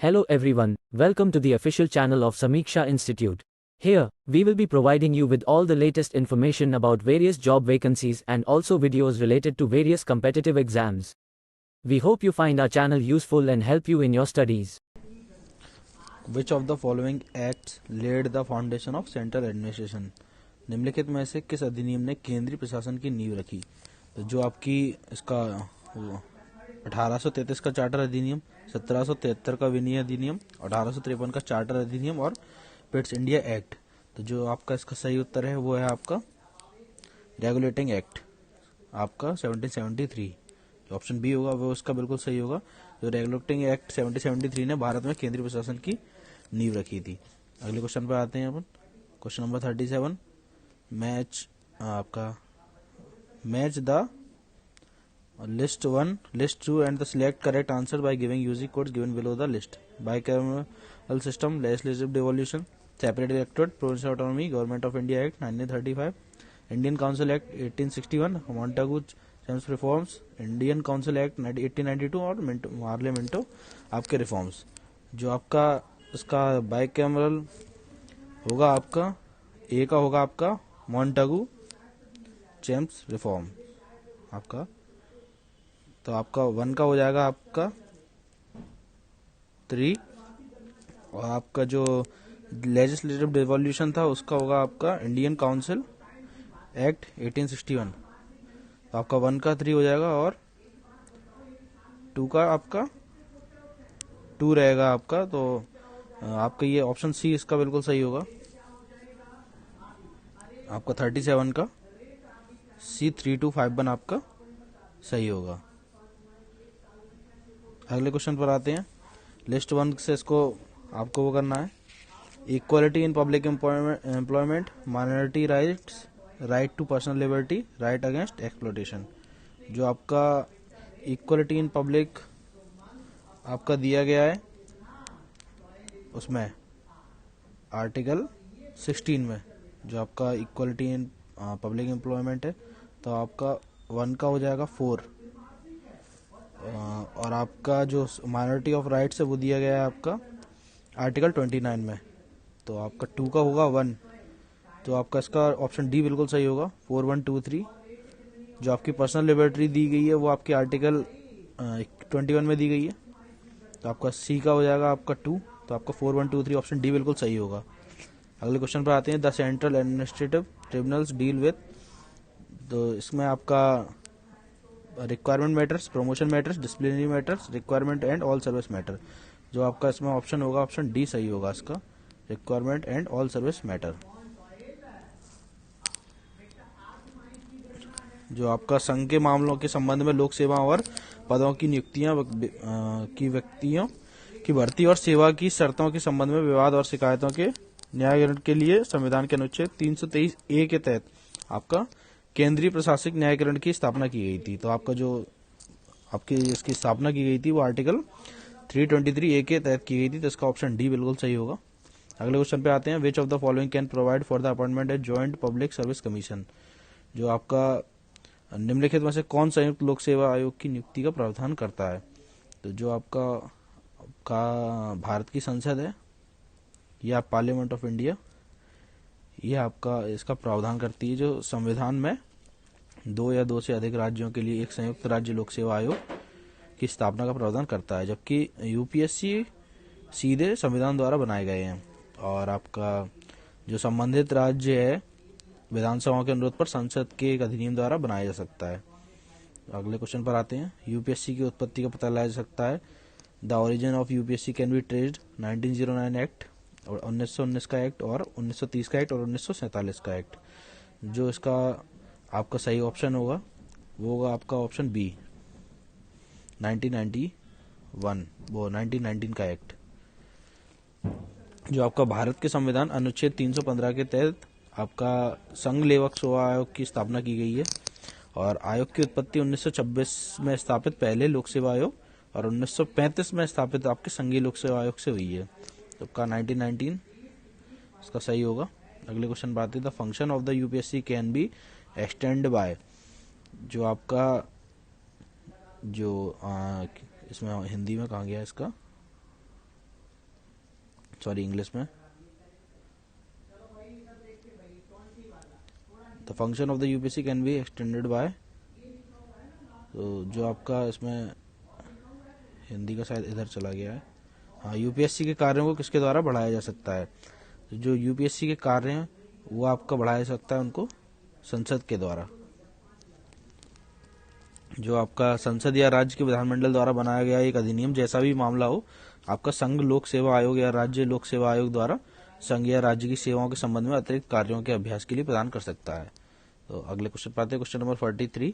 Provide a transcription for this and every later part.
Hello everyone, welcome to the official channel of Samiksha Institute. Here, we will be providing you with all the latest information about various job vacancies and also videos related to various competitive exams. We hope you find our channel useful and help you in your studies. Which of the following acts laid the foundation of central administration? निम्नलिखित में से किस अधिनियम ने केंद्रीय प्रशासन की नींव रखी? तो जो आपकी इसका 1833 का चार्टर अधिनियम, 1773 का विनय अधिनियम, 1853 का चार्टर अधिनियम और पिट्स इंडिया एक्ट। तो जो आपका इसका सही उत्तर है वो है आपका रेगुलेटिंग एक्ट, आपका 1773। जो ऑप्शन बी होगा वो उसका बिल्कुल सही होगा। जो रेगुलेटिंग एक्ट 1773 ने भारत में केंद्रीय प्रशासन की नींव रखी थी। अगले क्वेश्चन पर आते हैं अपन। Question number 37, match the list 1, list 2 and the select correct answer by giving UG codes given below the list. Bicameral system, legislative devolution, separate electorate, provincial autonomy, Government of India Act 1935, Indian Council Act 1861, Montagu James reforms, Indian Council Act 1892 और पार्लियामेंटो आपके reforms. जो आपका इसका bicameral होगा आपका ए का होगा आपका मॉन्टागू जेम्स रिफॉर्म आपका। तो आपका 1 का हो जाएगा आपका 3, और आपका जो लेजिस्लेटिव डिवोल्यूशन था उसका होगा आपका इंडियन काउंसिल एक्ट 1861। तो आपका 1 का 3 हो जाएगा और 2 का आपका 2 रहेगा आपका। तो आपका ये ऑप्शन सी इसका बिल्कुल सही होगा। आपका 37 का C3251 आपका सही होगा। अगले क्वेश्चन पर आते हैं। लिस्ट 1 से इसको आपको वो करना है। Equality in public employment, minority rights, right to personal liberty, right against exploitation. जो आपका इक्वालिटी इन पब्लिक आपका दिया गया है उसमें आर्टिकल 16 में जो आपका इक्वालिटी इन पब्लिक एम्प्लॉयमेंट है, तो आपका 1 का हो जाएगा 4, और आपका जो माइनॉरिटी ऑफ राइट्स है वो दिया गया है आपका आर्टिकल 29 में। तो आपका 2 का होगा 1, तो आपका इसका ऑप्शन डी बिल्कुल सही होगा 4123। जो आपकी पर्सनल लिबर्टी दी गई है वो आपके आर्टिकल 21 में दी गई है। तो आपका सी का हो जाएगा आपका 2, तो आपका 4123 ऑप्शन डी बिल्कुल सही होगा। अगले क्वेश्चन पर आते हैं। The central administrative tribunals deal with, तो इसमें आपका requirement matters, promotion matters, disciplinary matters, requirement and all service matter. जो आपका इसमें ऑप्शन होगा ऑप्शन डी सही होगा इसका, requirement and all service matter. जो आपका संघ के मामलों के संबंध में लोक सेवा और पदों की नियुक्तियां की व्यक्तियों की भर्ती और सेवा की शर्तों के संबंध में विवाद और शिकायतों के न्यायीकरण के लिए संविधान के अनुच्छेद 323 ए के तहत आपका केंद्रीय प्रशासनिक न्यायीकरण की स्थापना की गई थी। तो आपका जो आपकी इसकी स्थापना की गई थी वो आर्टिकल 323 ए के तहत की गई थी। तो इसका ऑप्शन डी बिल्कुल सही होगा। अगले क्वेश्चन पे आते हैं। Which of the following can provide for the appointment at joint public service commission. जो आपका निम्नलिखित में से कौन संयुक्त लोक सेवा आयोग की नियुक्ति का प्रावधान करता है। तो जो आपका भारत की संसद है या पार्लियामेंट ऑफ इंडिया, ये आपका इसका प्रावधान करती है। जो संविधान में 2 या 2 से अधिक राज्यों के लिए एक संयुक्त राज्य लोक सेवा आयोग की स्थापना का प्रावधान करता है, जबकि यूपीएससी सीधे संविधान द्वारा बनाए गए हैं। और आपका जो संबंधित राज्य है विधानसभाओं के अनुरोध पर संसद के एक अधिनियम द्वारा बनाया जा सकता है। अगले क्वेश्चन पर आते हैं। यूपीएससी की उत्पत्ति का पता लगाया जा सकता है। The origin of UPSC can be traced 1909 act और 1919 का एक्ट और 1930 का एक्ट और 1947 का एक्ट। जो इसका आपका सही ऑप्शन होगा वो होगा आपका ऑप्शन बी 1991, वो 1919 का एक्ट। जो आपका भारत के संविधान अनुच्छेद 315 के तहत आपका संघ लेवक सेवा आयोग की स्थापना की गई है, और आयोग की उत्पत्ति 1926 में स्थापित पहले लोक सेवा आयोग और 1935 में स्थापित आपके संघीय लोक सेवा आयोग से हुई है। तो आपका 1919 इसका सही होगा। अगले क्वेश्चन बात है। The function of the UPSC can be extend by. जो आपका जो इसमें हिंदी में कहा गया इसका सॉरी इंग्लिश में, the function of the UPSC can be extended by, तो जो आपका इसमें हिंदी का शायद इधर चला गया है, हाँ, यूपीएससी के कार्यों को किसके द्वारा बढ़ाया जा सकता है, तो जो यूपीएससी के कार्य हैं वो आपका बढ़ाया जा सकता है उनको संसद के द्वारा। जो आपका संसद या राज्य के विधानमंडल द्वारा बनाया गया एक अधिनियम, जैसा भी मामला हो, आपका संघ लोक सेवा आयोग या राज्य लोक सेवा आयोग द्वारा संघ या राज्य की सेवाओं के संबंध में अतिरिक्त कार्यों के अभ्यास के लिए प्रदान कर सकता है। तो अगले क्वेश्चन पाते हैं, क्वेश्चन नंबर 43।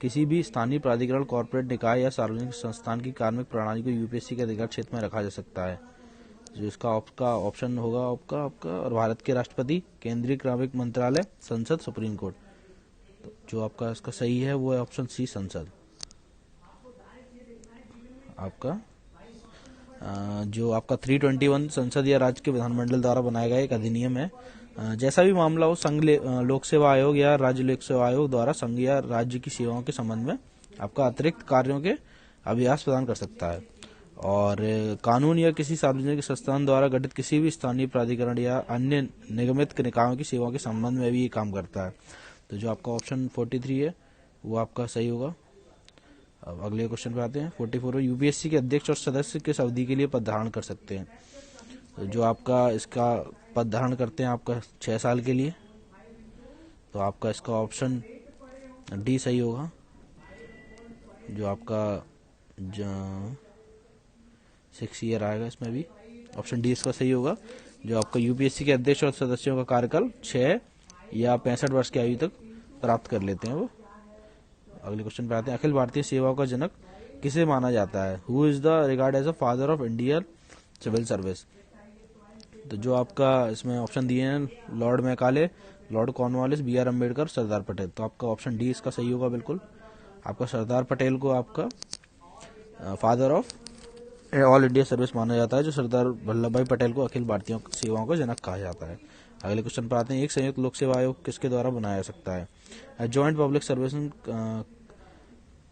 किसी भी स्थानीय प्राधिकरण, कॉर्पोरेट निकाय या सार्वजनिक संस्थान की कार्मिक प्रणाली को यूपीएससी के अधिकार क्षेत्र में रखा जा सकता है। जो इसका आपका ऑप्शन होगा आपका और भारत के राष्ट्रपति, केंद्रीय कार्मिक मंत्रालय, संसद, सुप्रीम कोर्ट। तो जो आपका इसका सही है वो है ऑप्शन सी, संसद। आपका जो आपका 321 संसद या राज्य के विधानमंडल द्वारा बनाया गया एक अधिनियम है, जैसा भी मामला हो, संघ लोक सेवा आयोग या राज्य लोक सेवा आयोग द्वारा संघ या राज्य की सेवाओं के संबंध में आपका अतिरिक्त कार्यों के अभ्यास प्रदान कर सकता है। और कानून या किसी सार्वजनिक संस्थान द्वारा गठित किसी भी स्थानीय प्राधिकरण या अन्य निगमित निकायों की सेवाओं के संबंध में भी ये काम करता है। तो जो आपका ऑप्शन 43 है वो आपका सही होगा। अब अगले क्वेश्चन पे आते हैं, 44। यूपीएससी के अध्यक्ष और सदस्य किस अवधि के लिए पद धारण कर सकते हैं? तो जो आपका इसका पद धारण करते हैं आपका 6 साल के लिए। तो आपका इसका ऑप्शन डी सही होगा। जो आपका 6 ईयर आएगा इसमें भी, ऑप्शन डी इसका सही होगा। जो आपका यूपीएससी के अध्यक्ष और सदस्यों का कार्यकाल 6 या 65 वर्ष की आयु तक प्राप्त कर लेते हैं वो। अगले क्वेश्चन पे आते हैं, अखिल भारतीय सेवाओं का जनक किसे माना जाता है? Who is the regard as a father of Indian civil service? तो जो आपका इसमें ऑप्शन दिए हैं, lord Macaulay, lord Cornwallis, B R. Ambedkar, Sardar Patel. तो आपका ऑप्शन डी इसका सही होगा बिल्कुल। आपका सरदार पटेल को आपका father of all India service माना जाता है, जो सरदार वल्लभ भाई पटेल को अखिल भारतीय सेवाओं का जनक कहा जाता है। अगले क्वेश्चन पर आते हैं, एक संयुक्त लोक सेवा आयोग किसके द्वारा बनाया जा सकता है? Joint public service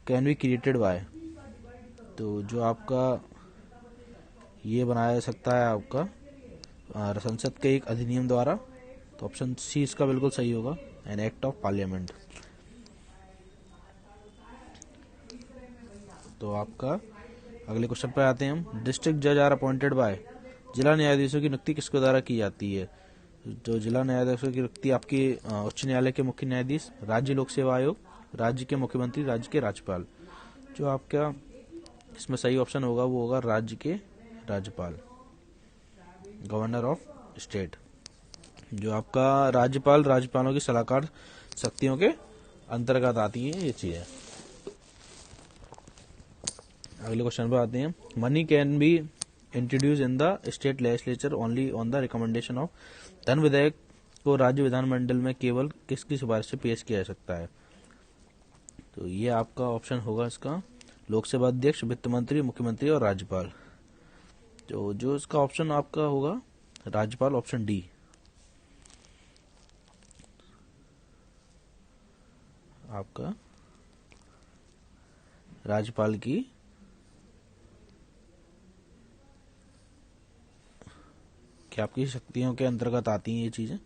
can be created by. तो जो आपका ये बनाया जा सकता है आपका संसद के एक अधिनियम द्वारा। तो ऑप्शन सी इसका बिल्कुल सही होगा, एन एक्ट ऑफ पार्लियामेंट। तो आपका अगले क्वेश्चन पर आते हैं हम, डिस्ट्रिक्ट जज आर अपॉइंटेड बाय। जिला न्यायाधीशों की नियुक्ति किसके द्वारा की जाती है? जो जिला न्यायाधीशों की नियुक्ति आपकी उच्च न्यायालय के मुख्य न्यायाधीश, राज्य लोक सेवा आयोग, राज्य के मुख्यमंत्री, राज्य के राज्यपाल। जो आपका इसमें सही ऑप्शन होगा वो होगा राज्य के राज्यपाल, गवर्नर ऑफ स्टेट। जो आपका राज्यपाल, राज्यपालों की सलाहकार शक्तियों के अंतर्गत आती है ये चीजें। अगले क्वेश्चन पर आते हैं, money can be introduce in the state legislature only on the recommendation of. धन विधेयक को राज्य विधानमंडल में केवल किसकी सिफारिश से पेश किया जा सकता है? तो ये आपका ऑप्शन होगा इसका लोकसभा अध्यक्ष, वित्त मंत्री, मुख्यमंत्री और राज्यपाल। तो जो इसका ऑप्शन आपका होगा राज्यपाल, ऑप्शन डी। आपका राज्यपाल की क्या आपकी शक्तियों के अंतर्गत आती हैं ये चीजें।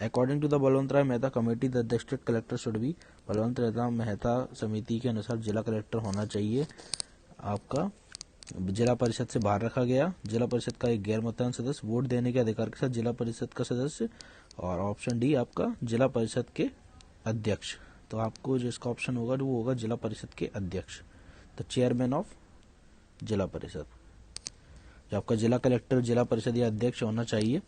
According to the Balwant Rai Mehta committee the district collector should be. Balwant Rai Mehta समिति के अनुसार जिला कलेक्टर होना चाहिए आपका जिला परिषद से बाहर रखा गया। जिला परिषद का एक गैर मतदान सदस्य, वोट देने के अधिकार के साथ जिला परिषद का सदस्य। और ऑप्शन डी आपका जिला परिषद के अध्यक्ष। तो आपको जो इसका ऑप्शन होगा वो होगा जिला परिषद के अध्यक्ष, द चेयरमैन ऑफ जिला परिषद। जो आपका जिला कलेक्टर, जिला परिषद या अध्यक्ष होना चाहिए।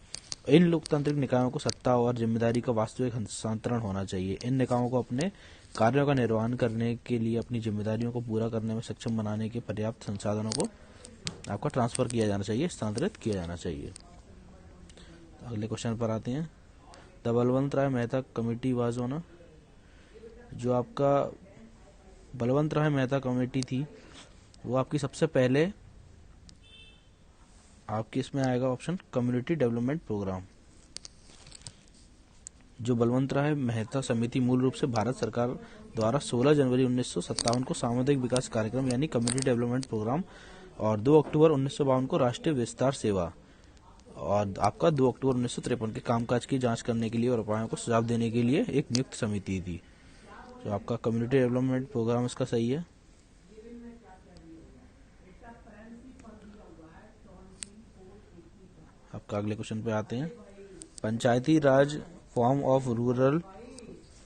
इन लोकतांत्रिक निकायों को सत्ता और जिम्मेदारी का वास्तविक हस्तांतरण होना चाहिए। इन निकायों को अपने कार्यों का निर्वहन करने के लिए अपनी जिम्मेदारियों को पूरा करने में सक्षम बनाने के पर्याप्त संसाधनों को आपका ट्रांसफर किया जाना चाहिए, स्थानांतरित किया जाना चाहिए। तो अगले क्वेश्चन पर आते हैं, the Balwant Rai Mehta committee was on. जो आपका बलवंत राय मेहता कमेटी थी वो आपकी सबसे पहले आपकी इसमें आएगा ऑप्शन कम्युनिटी डेवलपमेंट प्रोग्राम। जो बलवंत राय मेहता समिति मूल रूप से भारत सरकार द्वारा 16 जनवरी 1957 को सामुदायिक विकास कार्यक्रम यानी कम्युनिटी डेवलपमेंट प्रोग्राम और 2 अक्टूबर 1952 को राष्ट्रीय विस्तार सेवा, और आपका 2 अक्टूबर 1953 के कामकाज की जांच करने के लिए और उपायों को सुझाव देने के लिए एक नियुक्त समिति थी। तो आपका कम्युनिटी डेवलपमेंट प्रोग्राम इसका सही है। आपका अगले क्वेश्चन पे आते हैं। Panchayati Raj form of rural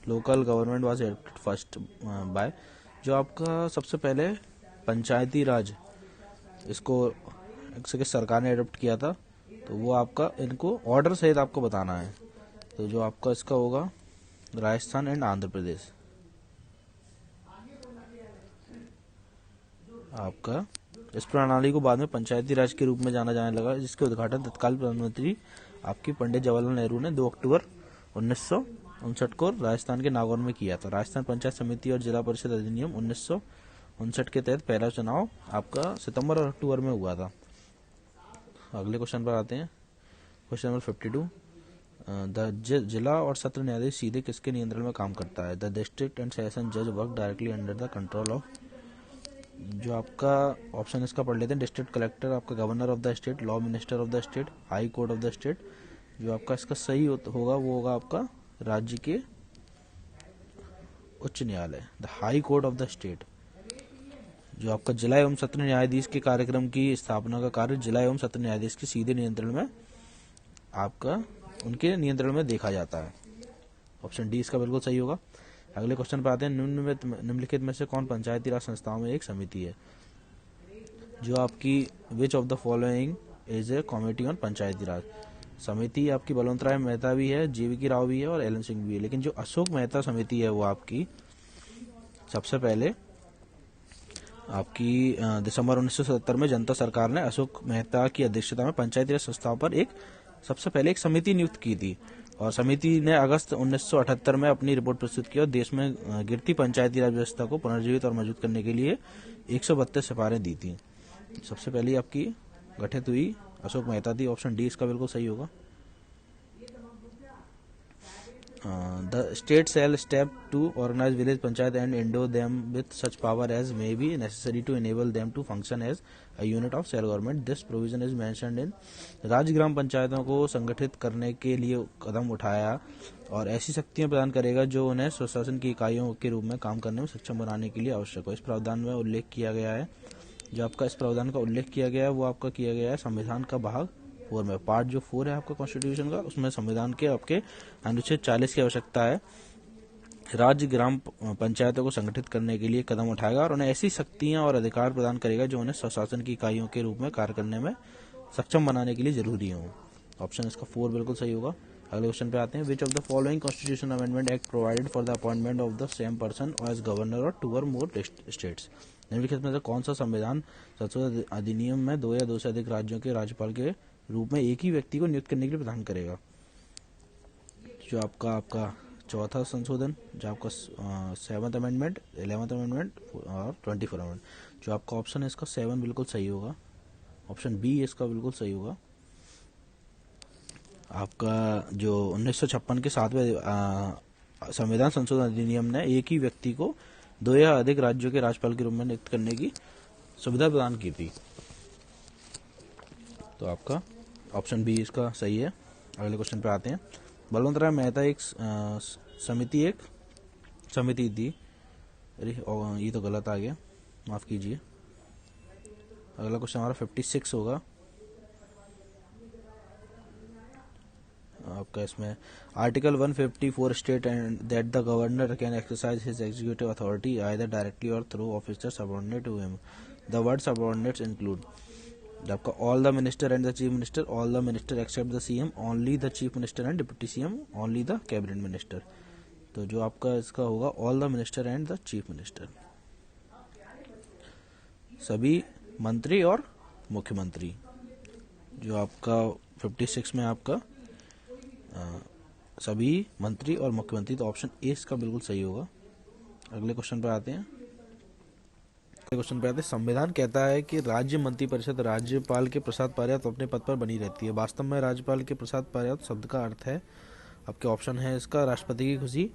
local government was adopted first by, जो आपका सबसे पहले पंचायती राज इसको किस सरकार ने एडॉप्ट किया था, तो वो आपका इनको ऑर्डर सहित आपको बताना है। तो जो आपका इसका होगा राजस्थान एंड आंध्र प्रदेश। आपका इस प्रणाली को बाद में पंचायती राज के रूप में जाना जाने लगा, जिसके उद्घाटन तत्कालीन प्रधानमंत्री आपकी पंडित जवाहरलाल नेहरू ने 2 अक्टूबर 1959 को राजस्थान के नागौर में किया था। राजस्थान पंचायत समिति और जिला परिषद अधिनियम 1959 के तहत पहला चुनाव आपका सितंबर और अक्टूबर में हुआ था। अगले क्वेश्चन पर आते हैं। क्वेश्चन नंबर 52, जिला और सत्र न्यायाधीश सीधे किसके नियंत्रण में काम करता है? द डिस्ट्रिक्ट एंड सेशन जज work directly under the control of, जो आपका ऑप्शन इसका पढ़ लेते हैं। डिस्ट्रिक्ट कलेक्टर, आपका governor of the state, law minister of the state, high court of the state. जो आपका इसका सही होगा वो होगा आपका राज्य के उच्च न्यायालय, the high court of the state. जो आपका जिला एवं सत्र न्यायाधीश के कार्यक्रम की स्थापना का कार्य जिला एवं सत्र न्यायाधीश के सीधे नियंत्रण में आपका उनके नियंत्रण में देखा जाता है। ऑप्शन डी इसका बिल्कुल सही होगा। अगले क्वेश्चन पर आते हैं। निम्नलिखित में से कौन पंचायती राज संस्थाओं में एक समिति है? जो आपकी which of the following is a committee on Panchayati Raj. समिति आपकी बलवंत राय मेहता भी है, जीवीके राव भी है और एलन सिंह भी है, लेकिन जो अशोक मेहता समिति है वो आपकी सबसे पहले आपकी दिसंबर 1970 में जनता सरकार ने अशोक मेहता की अध्यक्षता में पंचायती राज संस्थाओं पर सबसे पहले एक समिति नियुक्त की थी, और समिति ने अगस्त 1978 में अपनी रिपोर्ट प्रस्तुत की और देश में गिरती पंचायती राज व्यवस्था को पुनर्जीवित और मजबूत करने के लिए 132 सिफारिशें दी थी। सबसे पहले आपकी गठित हुई अशोक मेहता थी। ऑप्शन डी इसका बिल्कुल सही होगा। The state shall step to organize village panchayat and endow them with such power as may be necessary to enable them to function as a unit of self government. This provision is mentioned in राज्य ग्राम पंचायतों को संगठित करने के लिए कदम उठाया और ऐसी शक्तियां प्रदान करेगा जो उन्हें स्वशासन की इकाइयों के रूप में काम करने में सक्षम बनाने के लिए आवश्यक हो। इस प्रावधान में उल्लेख किया गया है, जो आपका इस प्रावधान का उल्लेख किया गया है वो आपका किया गया है संविधान का भाग 4 में। पार्ट जो 4 है आपका कॉन्स्टिट्यूशन का, उसमें संविधान के आपके अनुच्छेद 40 की आवश्यकता है। राज्य ग्राम पंचायतों को संगठित करने के लिए कदम उठाएगा और उन्हें ऐसी शक्तियां और अधिकार प्रदान करेगा जो उन्हें स्वशासन की इकाइयों के रूप में कार्य करने में सक्षम बनाने के लिए जरूरी हो। ऑप्शन इसका 4 बिल्कुल सही होगा। अगले क्वेश्चन पे आते हैं। Which of the following constitution amendment act provided for the appointment of the same person as governor और 2 और मोर स्टेट्स। निम्नलिखित में से कौन सा संविधान संशोधन अधिनियम में 2 या 2 से अधिक राज्यों के राज्यपाल के रूप में एक ही व्यक्ति को नियुक्त करने के लिए प्रदान करेगा? जो आपका चौथा संशोधन, जो आपका 7th अमेंडमेंट, 11th अमेंडमेंट और 24th अमेंडमेंट। जो आपका ऑप्शन है इसका 7 बिल्कुल सही होगा। ऑप्शन बी इसका बिल्कुल सही होगा। आपका जो 1956 के 7वें संविधान संशोधन अधिनियम ने एक ही व्यक्ति को 2 या अधिक राज्यों के राज्यपाल के रूप में नियुक्त करने की सुविधा प्रदान की थी। तो आपका ऑप्शन बी इसका सही है। अगले क्वेश्चन पे आते हैं। बलवंत राय मेहता एक समिति थी। अरे ये तो गलत आ गया, माफ कीजिए। अगला क्वेश्चन हमारा 56 होगा आपका। इसमें article 154 state and that the governor can exercise his executive authority either directly or through officer subordinate to him. The word subordinates include आपका all the minister and the chief minister, all the minister except the CM, only the chief minister and deputy CM, only the cabinet minister. तो जो आपका इसका होगा all the minister and the chief minister, सभी मंत्री और मुख्यमंत्री। जो आपका 56 में आपका सभी मंत्री और मुख्यमंत्री, तो ऑप्शन ए इसका बिल्कुल सही होगा। अगले क्वेश्चन पर आते हैं। संविधान कहता है कि राज्य मंत्रिपरिषद राज्यपाल के प्रसाद पर्याप्त अपने पद पर बनी रहती है। वास्तव में राज्यपाल के प्रसाद पर्याप्त शब्द का अर्थ है, आपके ऑप्शन है इसका राष्ट्रपति की खुशी,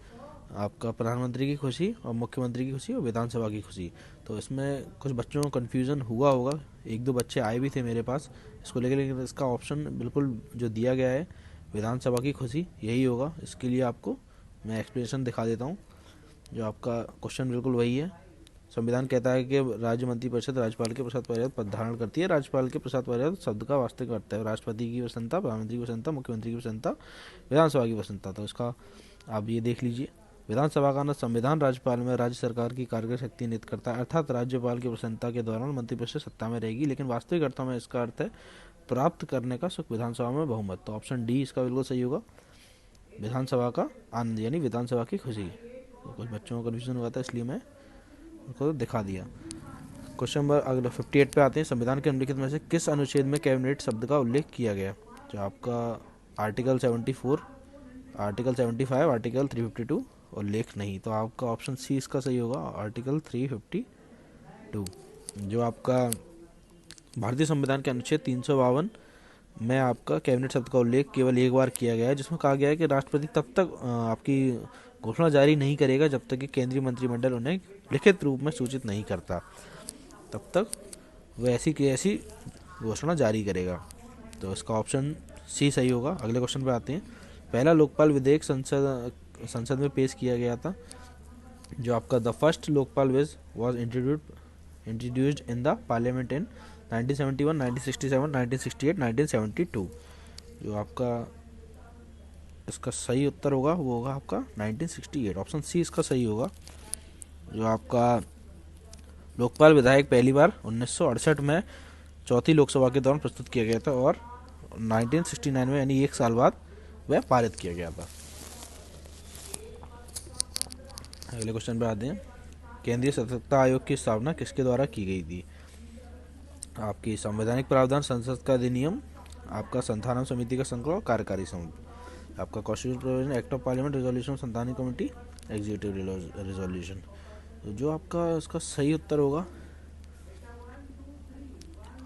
आपका प्रधानमंत्री की खुशी और मुख्यमंत्री की खुशी और विधानसभा की खुशी। तो इसमें कुछ बच्चों को कन्फ्यूज़न हुआ होगा, एक दो बच्चे आए भी थे मेरे पास इसको लेकर, लेकिन इसका ऑप्शन बिल्कुल जो दिया गया है विधानसभा की खुशी यही होगा। इसके लिए आपको मैं एक्सप्लेनेशन दिखा देता हूँ। जो आपका क्वेश्चन बिल्कुल वही है। संविधान कहता है कि राज्य मंत्रिपरिषद राज्यपाल के प्रसाद पर्याप्त पद धारण करती है। राज्यपाल के प्रसाद पर्याप्त शब्द का वास्तविक अर्थ है राष्ट्रपति की प्रसन्नता, प्रधानमंत्री की प्रसन्नता, मुख्यमंत्री की प्रसन्नता, विधानसभा की प्रसन्नता। तो इसका आप ये देख लीजिए, विधानसभा का न संविधान राज्यपाल में राज्य सरकार की कार्यकारी शक्ति निहित करता है, अर्थात राज्यपाल की प्रसन्नता के दौरान मंत्रिपरिषद सत्ता में रहेगी, लेकिन वास्तविक अर्थों में इसका अर्थ है प्राप्त करने का सुख विधानसभा में बहुमत। तो ऑप्शन डी इसका बिल्कुल सही होगा, विधानसभा का आनंद यानी विधानसभा की खुशी। तो कुछ बच्चों को कन्फ्यूजन हुआ था इसलिए मैं उनको दिखा दिया। क्वेश्चन नंबर अगले 58 पे आते हैं। संविधान के निम्नलिखित में से किस अनुच्छेद में कैबिनेट शब्द का उल्लेख किया गया? जो आपका आर्टिकल 74, आर्टिकल 75, आर्टिकल 352 और लेख नहीं। तो आपका ऑप्शन सी इसका सही होगा, आर्टिकल 352। जो आपका भारतीय संविधान के अनुच्छेद 352 में आपका कैबिनेट शब्द का उल्लेख केवल एक बार किया गया है, जिसमें कहा गया है कि राष्ट्रपति तब तक आपकी घोषणा जारी नहीं करेगा जब तक कि केंद्रीय मंत्रिमंडल उन्हें लिखित रूप में सूचित नहीं करता, तब तक वह ऐसी की ऐसी घोषणा जारी करेगा। तो इसका ऑप्शन सी सही होगा। अगले क्वेश्चन पे आते हैं। पहला लोकपाल विधेयक संसद में पेश किया गया था। जो आपका the first Lokpal which was introduced in the parliament in 1971, 1967, 1968, 1972। जो आपका इसका सही उत्तर होगा वो होगा आपका 1968, ऑप्शन सी इसका सही होगा। जो आपका लोकपाल विधेयक पहली बार 1968 में चौथी लोकसभा के दौरान प्रस्तुत किया गया था और 1969 में यानी एक साल बाद वह पारित किया गया था। अगले क्वेश्चन पे आते हैं। केंद्रीय सतर्कता आयोग की स्थापना किसके द्वारा की गई थी? आपकी संवैधानिक प्रावधान, संसद का अधिनियम, आपका संस्थानम समिति का संकल्प, कार्यकारी समिति। आपका constitution provision, act of parliament, resolution, संस्थानिक कमेटी, एग्जीक्यूटिव रेजोल्यूशन। तो जो आपका इसका सही उत्तर होगा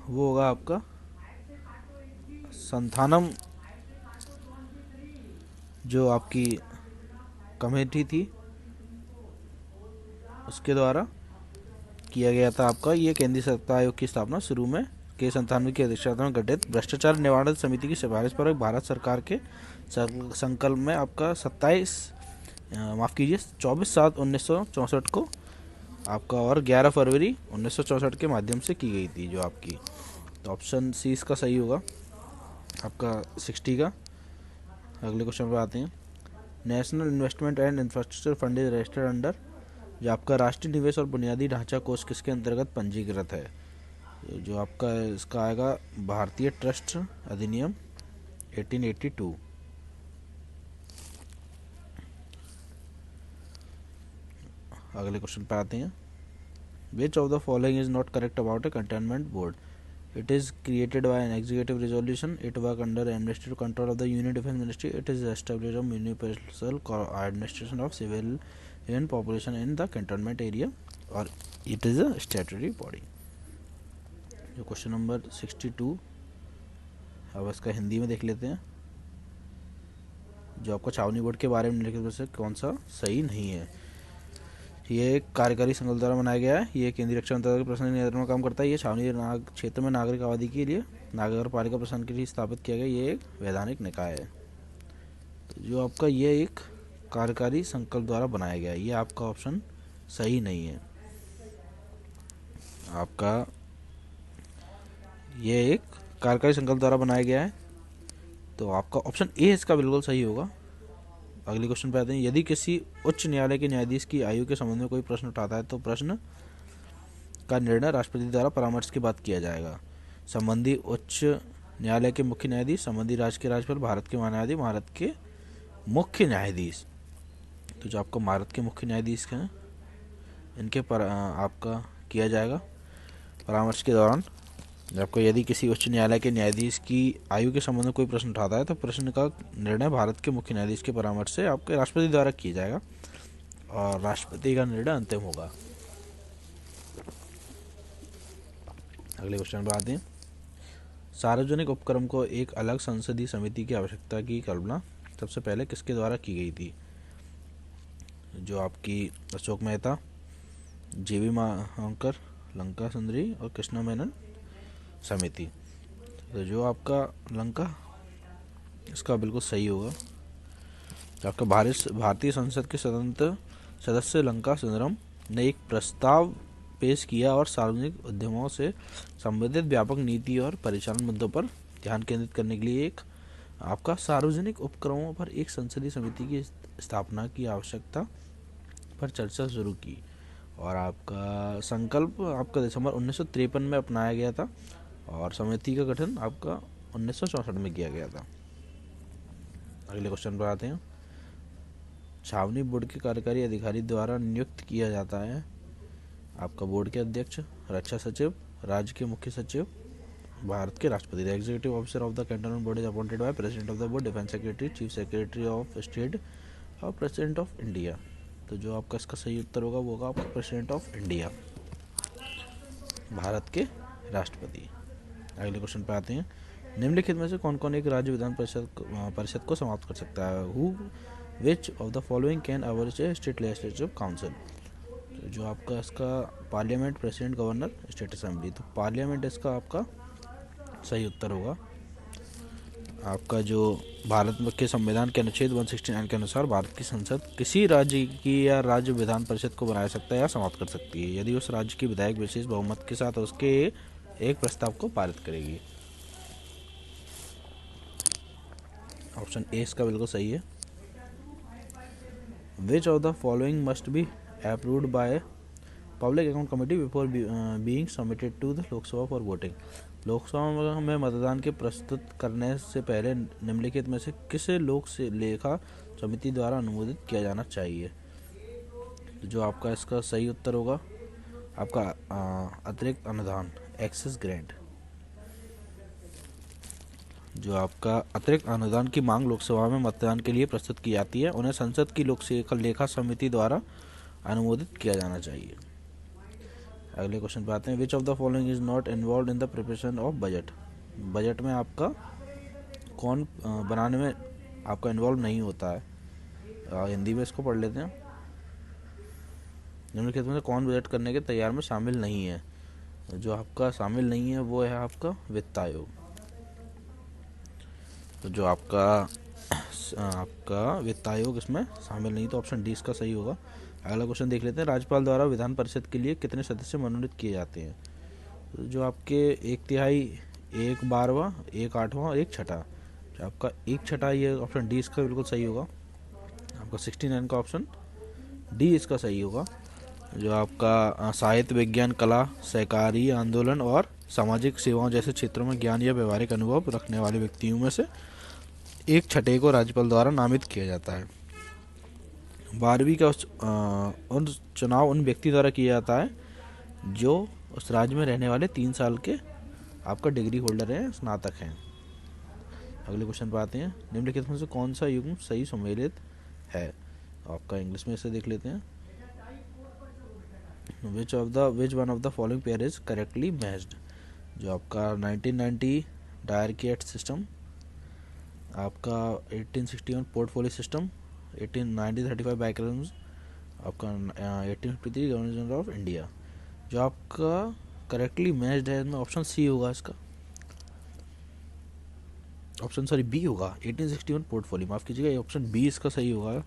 वो होगा आपका संस्थानम, जो आपकी कमेटी थी उसके द्वारा किया गया था। आपका ये केंद्रीय सतर्कता आयोग की स्थापना शुरू में के 97 की अध्यक्षता में गठित भ्रष्टाचार निवारण समिति की सिफारिश पर भारत सरकार के संकल्प में आपका 24/7/1964 को आपका और 11 फरवरी 1964 के माध्यम से की गई थी जो आपकी। तो ऑप्शन सी इसका सही होगा आपका 60 का। अगले क्वेश्चन पर आते हैं। National investment and infrastructure fund is registered under. जो आपका राष्ट्रीय निवेश और बुनियादी ढांचा कोष किसके अंतर्गत पंजीकृत है? जो आपका इसका आएगा भारतीय ट्रस्ट अधिनियम 1882। अगले क्वेश्चन पर आते हैं। Which of the following is not correct about A containment board? It is created by an executive resolution. It works under administrative control of the Union Defence Ministry. It is established of universal administration of civilian population in the cantonment area, or it is a statutory body. जो question number 62 अब इसका हिंदी में देख लेते हैं। जो आपका छावनी बोर्ड के बारे में लिखित से कौन सा सही नहीं है? ये एक कार्यकारी संकल्प द्वारा बनाया गया है। ये केंद्रीय रक्षा मंत्रालय के प्रशासनिक नियंत्रण में काम करता है। ये छावनी क्षेत्र में नागरिक आबादी के लिए नगर पालिका प्रशासन के लिए स्थापित किया गया ये एक वैधानिक निकाय है। तो जो आपका ये एक कार्यकारी संकल्प द्वारा बनाया गया है, ये आपका ऑप्शन सही नहीं है। आपका ये एक कार्यकारी संकल्प द्वारा बनाया गया है, तो आपका ऑप्शन ए इसका बिल्कुल सही होगा। अगले क्वेश्चन पे आते हैं। यदि किसी उच्च न्यायालय के न्यायाधीश की आयु के संबंध में कोई प्रश्न उठाता है तो प्रश्न का निर्णय राष्ट्रपति द्वारा परामर्श के बाद किया जाएगा। संबंधी उच्च न्यायालय के मुख्य न्यायाधीश, संबंधी राज्य के राज्यपाल, भारत के महान्यायाधीश, भारत के मुख्य न्यायाधीश। तो जो आपको भारत के मुख्य न्यायाधीश हैं इनके पर आपका किया जाएगा परामर्श के दौरान। आपको यदि किसी उच्च न्यायालय के न्यायाधीश की आयु के संबंध में कोई प्रश्न उठाता है तो प्रश्न का निर्णय भारत के मुख्य न्यायाधीश के परामर्श से आपके राष्ट्रपति द्वारा किया जाएगा और राष्ट्रपति का निर्णय अंतिम होगा। अगले क्वेश्चन पर आते हैं। सार्वजनिक उपक्रम को एक अलग संसदीय समिति की आवश्यकता की कल्पना सबसे पहले किसके द्वारा की गई थी? जो आपकी अशोक मेहता, जीवी मांकर, लंका सुंदरी और कृष्णा मेनन समिति। तो जो आपका लंका, इसका बिल्कुल सही होगा। जो आपका भारतीय संसद के स्वतंत्र सदस्य लंका सुंदरम ने एक प्रस्ताव पेश किया और सार्वजनिक उद्यमों से संबंधित व्यापक नीति और परिचालन मुद्दों पर ध्यान केंद्रित करने के लिए एक आपका सार्वजनिक उपक्रमों पर एक संसदीय समिति की स्थापना की आवश्यकता पर चर्चा शुरू की। और आपका संकल्प आपका दिसंबर 1953 में अपनाया गया था और समिति का गठन आपका 1964 में किया गया था। अगले क्वेश्चन पर आते हैं। छावनी बोर्ड के कार्यकारी अधिकारी द्वारा नियुक्त किया जाता है आपका बोर्ड के अध्यक्ष, रक्षा सचिव, राज्य के मुख्य सचिव, भारत के राष्ट्रपति। The executive officer of the cantonment board is appointed by president of the board, defence secretary, chief secretary of state और प्रेसिडेंट ऑफ इंडिया। तो जो आपका इसका सही उत्तर होगा वो होगा आपका प्रेसिडेंट ऑफ इंडिया, भारत के राष्ट्रपति। अगले क्वेश्चन पे आते हैं। निम्नलिखित में से कौन कौन एक राज्य विधान परिषद को समाप्त कर सकता है? Who which of the following can abolish A state legislative council? जो आपका इसका parliament, president, governor, state assembly. तो पार्लियामेंट इसका आपका सही उत्तर होगा। आपका जो भारत के संविधान के अनुच्छेद 169 के अनुसार भारत की संसद किसी राज्य की या राज्य विधान परिषद को बना सकता है या समाप्त कर सकती है यदि उस राज्य की विधायक विशेष बहुमत के साथ उसके एक प्रस्ताव को पारित करेगी। ऑप्शन ए इसका बिल्कुल सही है। Which of the following must be approved by public account committee before being submitted to the Lok Sabha for voting? Lok Sabha में मतदान के प्रस्तुत करने से पहले निम्नलिखित में से किसे लोक से लेखा समिति द्वारा अनुमोदित किया जाना चाहिए? जो आपका इसका सही उत्तर होगा आपका अतिरिक्त अनुदान, एक्सेस ग्रांट। जो आपका अतिरिक्त अनुदान की मांग लोकसभा में मतदान के लिए प्रस्तुत की जाती है उन्हें संसद की लोक लेखा समिति द्वारा अनुमोदित किया जाना चाहिए। अगले क्वेश्चन पे आते हैं। Which of the following is not involve in the preparation of budget? Budget में आपका कौन बनाने में आपका इन्वॉल्व नहीं होता है? हिंदी में इसको पढ़ लेते हैं। निम्नलिखित में से कौन बजट करने के तैयार में शामिल नहीं है? जो आपका शामिल नहीं है वो है आपका वित्त आयोग। तो जो आपका वित्त आयोग इसमें शामिल नहीं, तो ऑप्शन डी इसका सही होगा। अगला क्वेश्चन देख लेते हैं। राज्यपाल द्वारा विधान परिषद के लिए कितने सदस्य मनोनीत किए जाते हैं? तो जो आपके 1/3, 1/12, 1/8 और 1/6। जो आपका 1/6 ये ऑप्शन डी इसका बिल्कुल सही होगा। आपका 69 का ऑप्शन डी इसका सही होगा। जो आपका साहित्य, विज्ञान, कला, सहकारी आंदोलन और सामाजिक सेवाओं जैसे क्षेत्रों में ज्ञान या व्यवहारिक अनुभव रखने वाले व्यक्तियों में से 1/6 को राज्यपाल द्वारा नामित किया जाता है। 12वीं का चुनाव उन व्यक्ति द्वारा किया जाता है जो उस राज्य में रहने वाले 3 साल के आपका डिग्री होल्डर हैं, स्नातक हैं। अगले क्वेश्चन पर आते हैं। निम्नलिखित में से कौन सा युग्म सही सम्मिलित है? आपका इंग्लिश में इसे देख लेते हैं। Which one of the following pair is correctly matched? जो आपका 1990 डायर की एक्ट सिस्टम, आपका 1861 पोर्टफोलियो सिस्टम, 1935 बैकग्राउंड, आपका 1853 गवर्नर जनरल ऑफ इंडिया। जो आपका करेक्टली मैच्ड है इसमें ऑप्शन सी होगा इसका, ऑप्शन सॉरी बी होगा, 1861 पोर्टफोलियो, माफ़ कीजिएगा, ऑप्शन बी इसका सही होगा।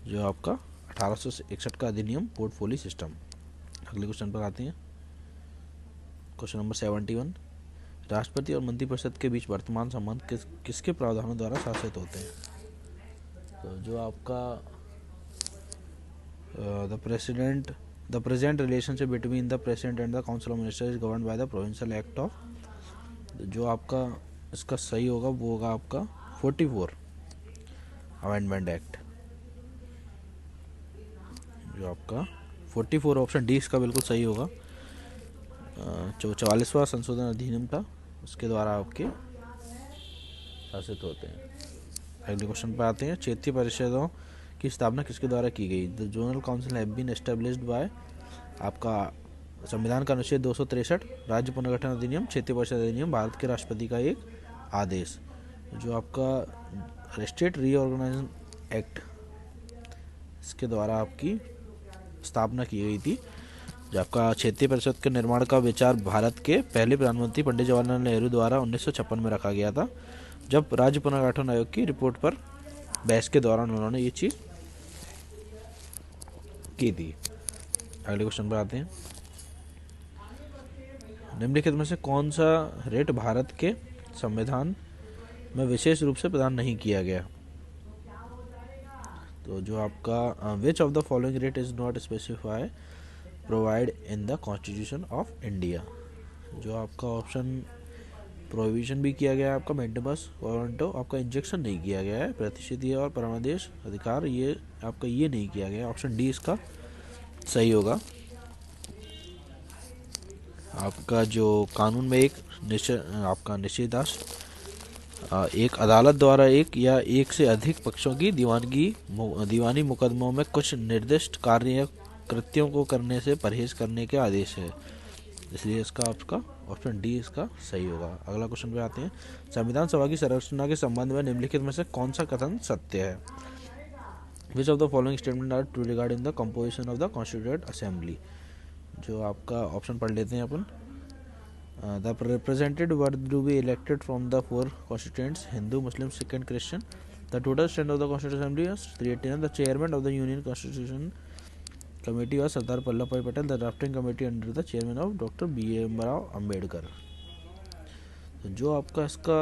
जो आपका 1861 का अधिनियम पोर्टफोलियो सिस्टम। अगले क्वेश्चन पर आते हैं। Question number 71। राष्ट्रपति और मंत्रिपरिषद के बीच वर्तमान संबंध किसके प्रावधानों द्वारा शासित होते हैं? तो जो आपका the present relationship between the president and the council of ministers is governed by the provincial act of. जो आपका इसका सही होगा वो होगा आपका 44 अमेंडमेंट एक्ट। जो आपका 44 ऑप्शन डी इसका बिल्कुल सही होगा। जो 44वां संशोधन अधिनियम था उसके द्वारा आपके शासित होते हैं। अगले क्वेश्चन पर आते हैं। क्षेत्रीय परिषदों की स्थापना किसके द्वारा की गई? The zonal council have been established by आपका संविधान का अनुच्छेद 263, राज्य पुनर्गठन अधिनियम, क्षेत्रीय परिषद अधिनियम, भारत के राष्ट्रपति का एक आदेश। जो आपका स्टेट रीऑर्गेनाइजेशन एक्ट इसके द्वारा आपकी स्थापना की गई थी। जो आपका क्षेत्रीय परिषद के निर्माण का विचार भारत के पहले प्रधानमंत्री पंडित जवाहरलाल नेहरू द्वारा 1956 में रखा गया था, जब राज्य पुनर्गठन आयोग की रिपोर्ट पर बहस के दौरान उन्होंने ये चीज़ की थी। अगले क्वेश्चन पर आते हैं। निम्नलिखित में से कौन सा रेट भारत के संविधान में विशेष रूप से प्रदान नहीं किया गया? तो जो आपका विच of the following rate is not specify provide in the constitution of India. जो आपका ऑप्शन प्रोविजन भी किया गया है आपका मेंटेनेंस वारंटो, आपका इंजेक्शन नहीं किया गया है, प्रतिष्ठित और परमादेश अधिकार ये आपका ये नहीं किया गया। ऑप्शन डी इसका सही होगा। आपका जो कानून में एक आपका निषेधाज्ञा एक अदालत द्वारा एक या एक से अधिक पक्षों की दीवानी मुकदमों में कुछ निर्दिष्ट कार्य या कृत्यों को करने से परहेज करने के आदेश है, इसलिए इसका आपका ऑप्शन डी इसका सही होगा। अगला क्वेश्चन पे आते हैं। संविधान सभा की संरचना के संबंध में निम्नलिखित में से कौन सा कथन सत्य है? Which of the following statement are true regarding the composition of the constituent assembly. जो आपका ऑप्शन पढ़ लेते हैं अपन। The represented were to be elected from the four constituents: Hindu, Muslim, Sikh and Christian. The total strength of the Constituent Assembly was 389. The chairman of the Union Constitution Committee was Sardar Vallabhbhai Patel. The drafting committee under the chairman of Dr. B.M. Rao Ambedkar. तो जो आपका इसका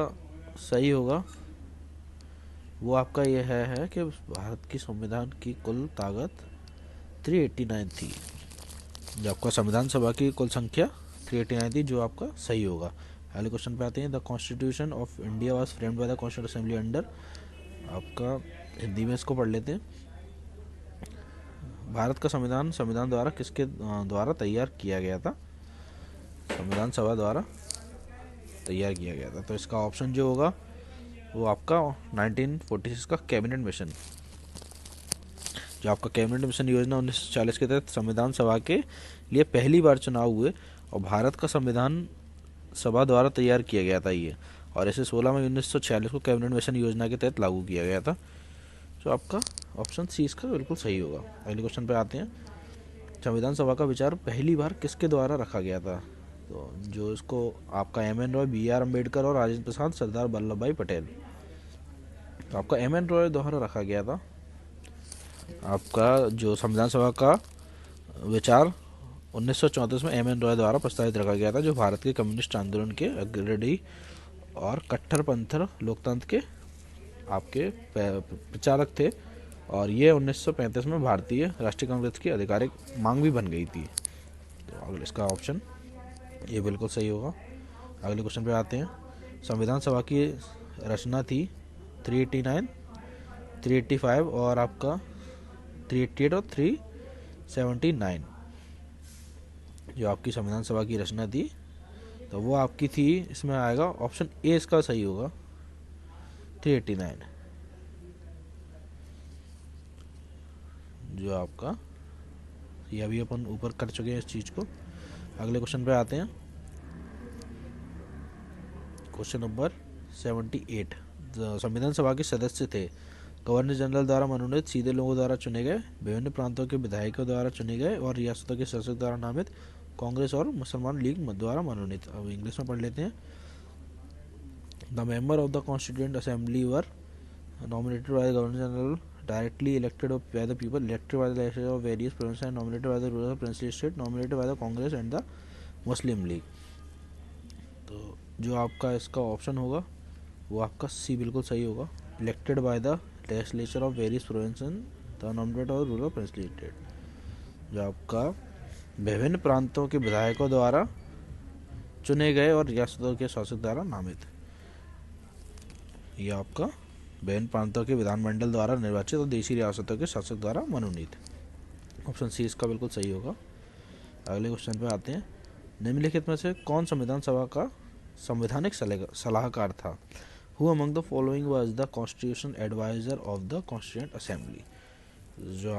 सही होगा वो आपका यह है कि भारत की संविधान की कुल ताकत 389 थी। जो आपका संविधान सभा की कुल संख्या 389 थी, जो आपका सही होगा। अगले क्वेश्चन पे आते हैं। The constitution of India was framed by the constituent assembly under. आपका हिंदी में इसको पढ़ लेते हैं। भारत का संविधान द्वारा किसके द्वारा तैयार किया गया था? संविधान सभा द्वारा तैयार किया गया था। तो इसका ऑप्शन जो होगा वो आपका 1946 का कैबिनेट मिशन। जो आपका कैबिनेट मिशन योजना 1940 के तहत संविधान सभा के लिए पहली बार चुनाव हुए और भारत का संविधान सभा द्वारा तैयार किया गया था ये, और इसे 16 मई 1946 को कैबिनेट मिशन योजना के तहत लागू किया गया था। जो आपका ऑप्शन सी इसका बिल्कुल सही होगा। अगले क्वेश्चन पे आते हैं। संविधान सभा का विचार पहली बार किसके द्वारा रखा गया था? तो जो इसको आपका M.N. रॉय, B.R. अम्बेडकर और राजेंद्र प्रसाद, सरदार वल्लभ भाई पटेल। तो आपका M.N. रॉय द्वारा रखा गया था। आपका जो संविधान सभा का विचार 1934 में M.N. रॉय द्वारा प्रस्तावित रखा गया था, जो भारत के कम्युनिस्ट आंदोलन के अग्रणी और कट्टरपंथी लोकतंत्र के आपके प्रचारक थे, और ये 1935 में भारतीय राष्ट्रीय कांग्रेस की आधिकारिक मांग भी बन गई थी। तो अगले इसका ऑप्शन ये बिल्कुल सही होगा। अगले क्वेश्चन पे आते हैं। संविधान सभा की रचना थी 389, 385 और आपका 388 और 379। जो आपकी संविधान सभा की रचना थी तो वो आपकी थी, इसमें आएगा ऑप्शन ए इसका सही होगा 389। जो आपका ये अभी अपन ऊपर कर चुके हैं इस चीज़ को। अगले क्वेश्चन पे आते हैं। Question number 78। संविधान सभा के सदस्य थे गवर्नर जनरल द्वारा मनोनीत, सीधे लोगों द्वारा चुने गए, विभिन्न प्रांतों के विधायकों द्वारा चुने गए और रियासतों के शासक द्वारा नामित, कांग्रेस और मुसलमान लीग द्वारा मनोनीत। अब इंग्लिश में पढ़ लेते हैं। The member of the constituent assembly were nominated by the Governor General, directly elected by the people, elected by the legislatures of various provinces and nominated by the rulers of princely state, nominated by the Congress and the Muslim League। तो जो आपका इसका option होगा वो आपका सी बिल्कुल सही होगा। Elected by the legislature of various provinces the nominated और रूलर ऑफ प्रिंसली स्टेट। जो आपका विभिन्न प्रांतों के विधायकों द्वारा चुने गए और रियासतों के शासक द्वारा नामित। यह आपका विभिन्न प्रांतों के विधानमंडल द्वारा निर्वाचित और देशी रियासतों के शासक द्वारा मनोनीत। ऑप्शन सी इसका बिल्कुल सही होगा। अगले क्वेश्चन पे आते हैं। निम्नलिखित में से कौन संविधान सभा का संवैधानिक सलाहकार था? Who among the following was the constitution adviser of the constituent assembly? जो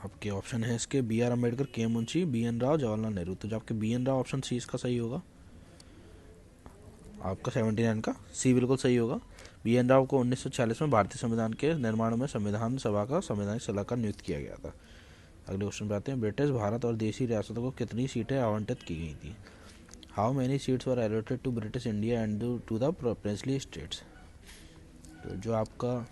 आपके ऑप्शन है इसके B.R. अम्बेडकर, के मुंशी, B.N. राव, जवाहरलाल नेहरू। तो जो आपके B.N. राव ऑप्शन सी इसका सही होगा। आपका 79 का सी बिल्कुल सही होगा। BN राव को 1946 में भारतीय संविधान के निर्माण में संविधान सभा का संवैधानिक सलाहकार नियुक्त किया गया था। अगले क्वेश्चन पे आते हैं। ब्रिटिश भारत और देशी रियासतों को कितनी सीटें आवंटित की गई थी? How many seats were allotted to British India and to the princely states? तो जो आपका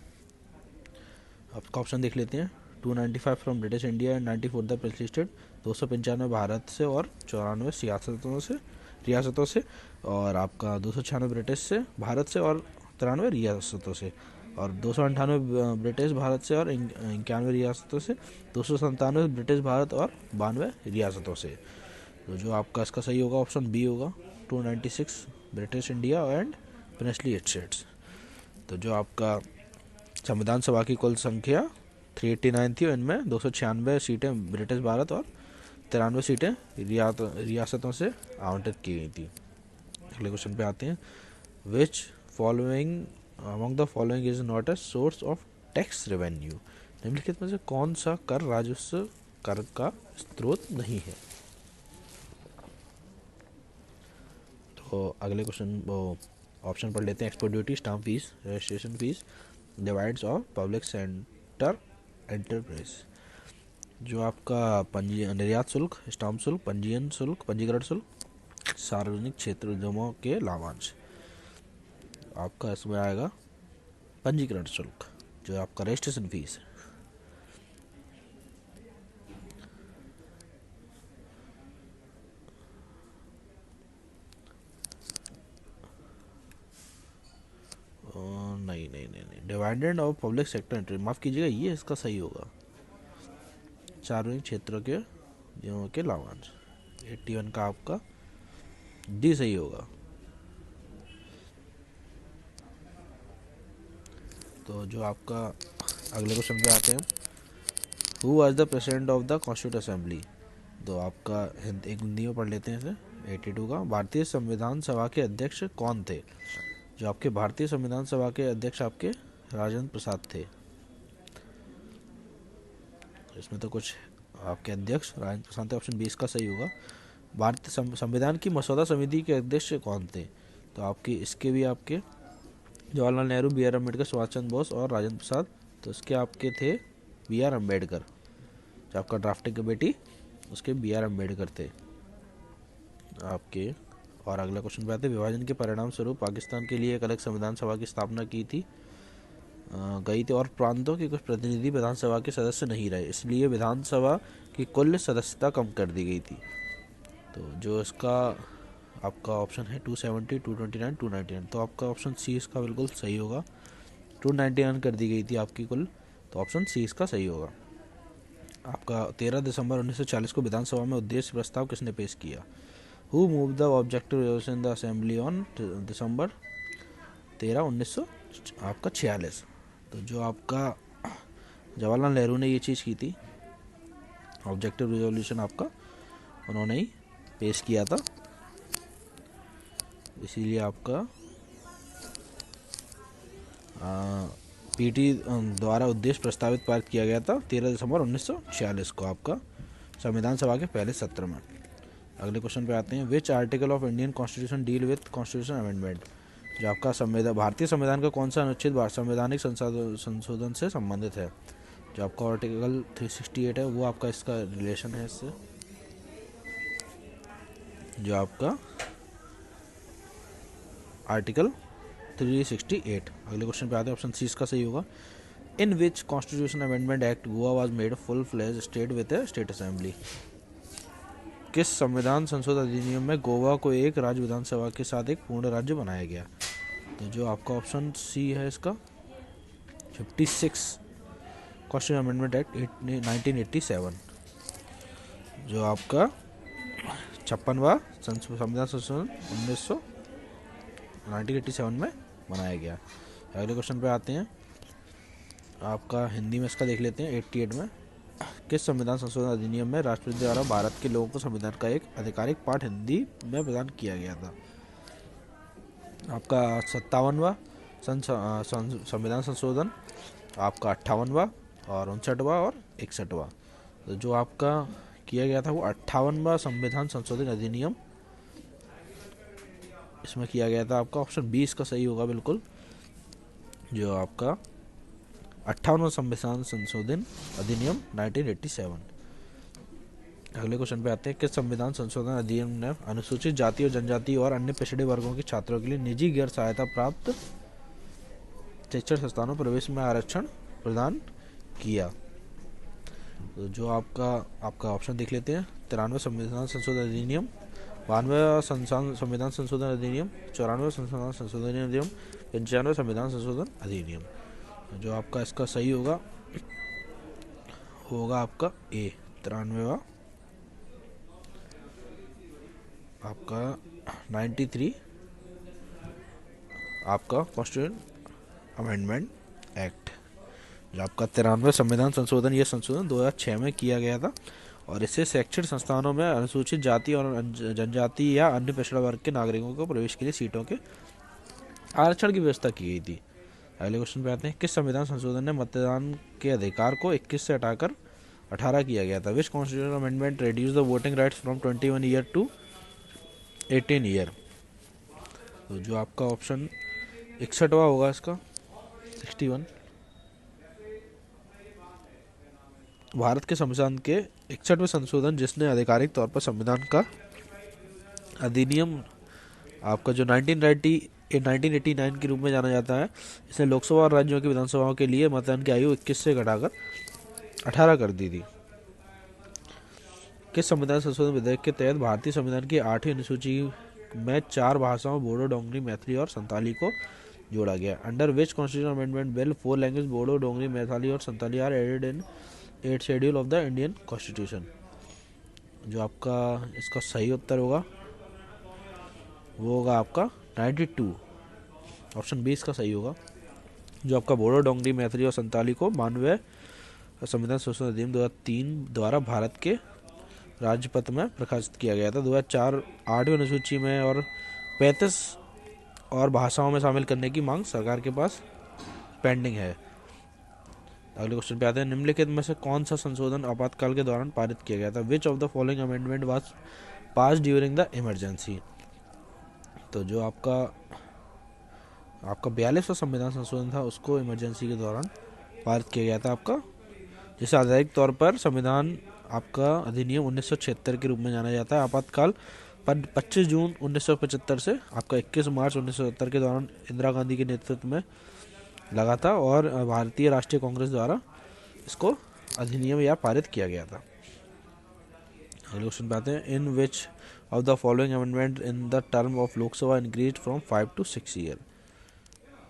ऑप्शन देख लेते हैं। 295 from British India and 94 the princely state, 295 Bharat से और 94 रियासतों से, और आपका 296 ब्रिटिश से भारत से और 93 रियासतों से, और 298 ब्रिटिश भारत से और 91 रियासतों से, 297 ब्रिटिश भारत और 92 रियासतों से। तो जो आपका इसका सही होगा ऑप्शन बी होगा, 296 British India and princely states. तो जो आपका संविधान सभा की कुल संख्या 389 थी, इनमें 296 सीटें ब्रिटिश भारत और 93 सीटें रियासतों से आवंटित की गई थी। अगले क्वेश्चन पे आते हैं। Which following among the following is not a source of tax revenue? निम्नलिखित में से कौन सा कर राजस्व कर का स्रोत नहीं है? तो अगले क्वेश्चन ऑप्शन पढ़ लेते हैं। Export duty, stamp fees, registration fees, divides of public sector enterprise. जो आपका निर्यात शुल्क, स्टाम्प शुल्क, पंजीयन शुल्क, पंजीकरण शुल्क, सार्वजनिक क्षेत्र उद्यमों के लाभांश। आपका इसमें आएगा पंजीकरण शुल्क, जो आपका रजिस्ट्रेशन फीस है। नहीं, divided of public sector enterprise, माफ़ कीजिएगा, ये इसका सही होगा, सार्वजनिक क्षेत्रों के उद्यमों के लाभांश। 81 का आपका डी सही होगा। तो जो आपका अगले क्वेश्चन पे आते हैं। Who was the president of the constituent assembly? तो आपका एक हिंदी में पढ़ लेते हैं इसे। 82 का भारतीय संविधान सभा के अध्यक्ष कौन थे? जो आपके भारतीय संविधान सभा के अध्यक्ष आपके राजेंद्र प्रसाद थे। इसमें तो कुछ आपके अध्यक्ष राजेंद्र प्रसाद थे, ऑप्शन 20 का सही होगा। भारतीय संविधान की मसौदा समिति के अध्यक्ष कौन थे? तो आपकी इसके भी आपके जवाहरलाल नेहरू, BR अम्बेडकर, सुभाष चंद्र बोस और राजेंद्र प्रसाद। तो इसके आपके थे BR अम्बेडकर। जो आपका ड्राफ्टिंग कमेटी उसके BR अम्बेडकर थे आपके। और अगला क्वेश्चन पे आते हैं। विभाजन के परिणाम स्वरूप पाकिस्तान के लिए एक अलग संविधान सभा की स्थापना की थी गई थी, और प्रांतों के कुछ प्रतिनिधि विधानसभा के सदस्य नहीं रहे, इसलिए विधानसभा की कुल सदस्यता कम कर दी गई थी। तो जो इसका आपका ऑप्शन है 270, 229, 299। तो आपका ऑप्शन सी इसका बिल्कुल सही होगा। 299 कर दी गई थी आपकी कुल, तो ऑप्शन सी इसका सही होगा। आपका 13 दिसंबर 1940 को विधानसभा में उद्देश्य प्रस्ताव किसने पेश किया? Who move the objective resolution in the assembly on December 13, 1946? तो जो आपका जवाहरलाल नेहरू ने ये चीज़ की थी, ऑब्जेक्टिव रेजोल्यूशन आपका उन्होंने ही पेश किया था, इसीलिए आपका पीटी द्वारा उद्देश्य प्रस्तावित पारित किया गया था 13 दिसंबर 1946 को आपका संविधान सभा के पहले सत्र में। अगले क्वेश्चन पे आते हैं। Which article of Indian constitution deal with constitution amendment? जो आपका संविधान भारतीय संविधान का कौन सा अनुच्छेद संवैधानिक संशोधन से संबंधित है? जो आपका आर्टिकल 368 है, वो आपका इसका रिलेशन है इससे। जो आपका आर्टिकल 368। अगले क्वेश्चन पे आते हैं। ऑप्शन सी इसका सही होगा। In which constitution amendment act Goa was made full fledge state with a state assembly? किस संविधान संशोधन अधिनियम में गोवा को एक राज्य विधानसभा के साथ एक पूर्ण राज्य बनाया गया? तो जो आपका ऑप्शन सी है इसका 56 कॉन्स्टिट्यूशन अमेंडमेंट एक्ट 1987। जो आपका 56वां संविधान संशोधन 1987 में बनाया गया। अगले क्वेश्चन पे आते हैं। आपका हिंदी में इसका देख लेते हैं। 88 में किस संविधान संशोधन अधिनियम में राष्ट्रपति द्वारा भारत के लोगों को संविधान का एक आधिकारिक पाठ हिंदी में प्रदान किया गया था? आपका 57वां संविधान संशोधन, आपका 58वां और 59वां और 61वां। तो जो आपका किया गया था वो 58वां संविधान संशोधन अधिनियम इसमें किया गया था आपका। ऑप्शन 20 का सही होगा बिल्कुल। जो आपका 58वां संविधान संशोधन अधिनियम 1987। अगले क्वेश्चन पे आते हैं, किस संविधान संशोधन अधिनियम ने अनुसूचित जाति और जनजाति और अन्य पिछड़े वर्गों के छात्रों के लिए निजी गैर सहायता प्राप्त शिक्षण संस्थानों प्रवेश में आरक्षण प्रदान किया? तो जो आपका ऑप्शन देख लेते हैं, 93 संविधान संशोधन अधिनियम, 92 संविधान संशोधन अधिनियम, 94 संविधान संशोधन अधिनियम, 95 संविधान संशोधन अधिनियम। जो आपका इसका सही होगा आपका ए, 93वां, आपका 93 आपका कॉन्स्टिट्यूशन अमेंडमेंट एक्ट। जो आपका 93 संविधान संशोधन, यह संशोधन 2006 में किया गया था और इससे शैक्षणिक संस्थानों में अनुसूचित जाति और जनजाति या अन्य पिछड़ा वर्ग के नागरिकों को प्रवेश के लिए सीटों के आरक्षण की व्यवस्था की गई थी। अगले क्वेश्चन पे आते हैं, किस संविधान संशोधन ने मतदान के अधिकार को 21 से हटाकर 18 किया गया था? Which constitutional amendment reduce the voting rights from 21 year to 18 year? तो जो आपका ऑप्शन 61वां होगा इसका, 61। भारत के संविधान के 61वें संशोधन, जिसने आधिकारिक तौर पर संविधान का अधिनियम आपका जो 1989 के रूप में जाना जाता है, इसने लोकसभा और राज्यों की विधानसभाओं के लिए मतदान की आयु 21 से घटाकर 18 कर दी थी। किस संविधान संशोधन विधेयक के तहत भारतीय संविधान की 8वीं अनुसूची में 4 भाषाओं बोडो, डोंगरी, मैथिली और संताली को जोड़ा गया? Under which constitutional amendment bill 4 language Bodo, Dongri, Maithili और Santali are added in 8th schedule of the Indian constitution? जो आपका इसका सही उत्तर होगा वो होगा आपका 92, ऑप्शन बी इसका सही होगा। जो आपका बोडो, डोंगरी, मैथिली और संताली को 92 संविधान संशोधन अधिनियम 2003 द्वारा भारत के राजपथ में प्रकाशित किया गया था। 2004 8वीं अनुसूची में और 35 और भाषाओं में शामिल करने की मांग सरकार के पास पेंडिंग है। अगले क्वेश्चन पे आते हैं, निम्नलिखित में से कौन सा संशोधन आपातकाल के दौरान पारित किया गया था? विच of the following amendment was pass during the emergency? तो जो आपका 42वां संविधान संशोधन था, उसको इमरजेंसी के दौरान पारित किया गया था आपका, जिसे आधिकारिक तौर पर संविधान आपका अधिनियम 1976 के रूप में जाना जाता है। आपातकाल पर 25 जून 1975 से आपका 21 मार्च 1970 के दौरान इंदिरा गांधी के नेतृत्व में लगा था और भारतीय राष्ट्रीय कांग्रेस द्वारा इसको अधिनियम या पारित किया गया था। अगले क्वेश्चन पे आते हैं, in which of the following amendment in the term of Lok Sabha increase from 5 to 6 year?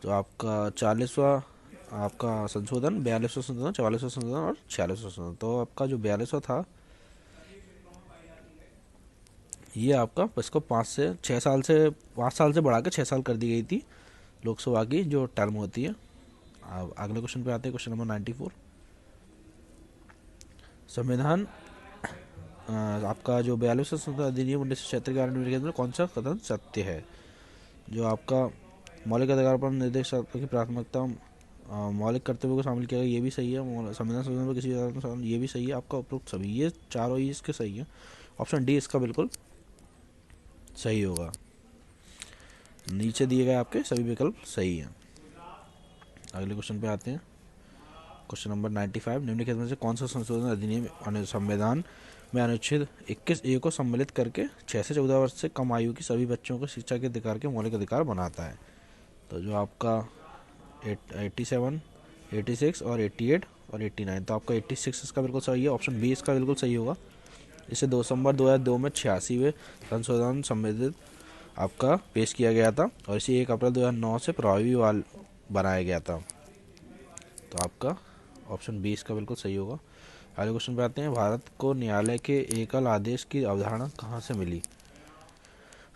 तो आपका 40वां आपका संशोधन, 42वां संशोधन, 44वां संशोधन और 46वां संशोधन। तो आपका जो 42वां था, ये आपका इसको 5 साल से बढ़ा के 6 साल कर दी गई थी लोकसभा की जो टर्म होती है। अब अगले क्वेश्चन पे आते हैं, क्वेश्चन नंबर 94। संविधान आपका जो 42वां संशोधन अधिनियम 1976 के बारे में कौन सा कथन सत्य है? जो आपका मौलिक अधिकार पर निर्देशक की प्राथमिकता मौलिक कर्तव्यों को शामिल किया गया, ये भी सही है। संविधान संशोधन पर किसी ये भी सही है। आपका उपरोक्त सभी, ये चारों ही इसके सही है। ऑप्शन डी इसका बिल्कुल सही होगा। नीचे दिए गए आपके सभी विकल्प सही हैं। अगले क्वेश्चन पे आते हैं, क्वेश्चन नंबर 95। निम्नलिखित में से कौन सा संशोधन अधिनियम संविधान में अनुच्छेद 21A को सम्मिलित करके 6 से 14 वर्ष से कम आयु की सभी बच्चों को शिक्षा के अधिकार के मौलिक अधिकार बनाता है? तो जो आपका 87, 86 और 88 और 89। तो आपका 86 इसका बिल्कुल सही है, ऑप्शन बी इसका बिल्कुल सही होगा। इसे 2 दिसंबर 2002 में 86वें संशोधन संबंधित आपका पेश किया गया था और इसे 1 अप्रैल 2009 से प्रभावी बनाया गया था। तो आपका ऑप्शन बी इसका बिल्कुल सही होगा। अगले क्वेश्चन पे आते हैं, भारत को न्यायालय के एकल आदेश की अवधारणा कहाँ से मिली?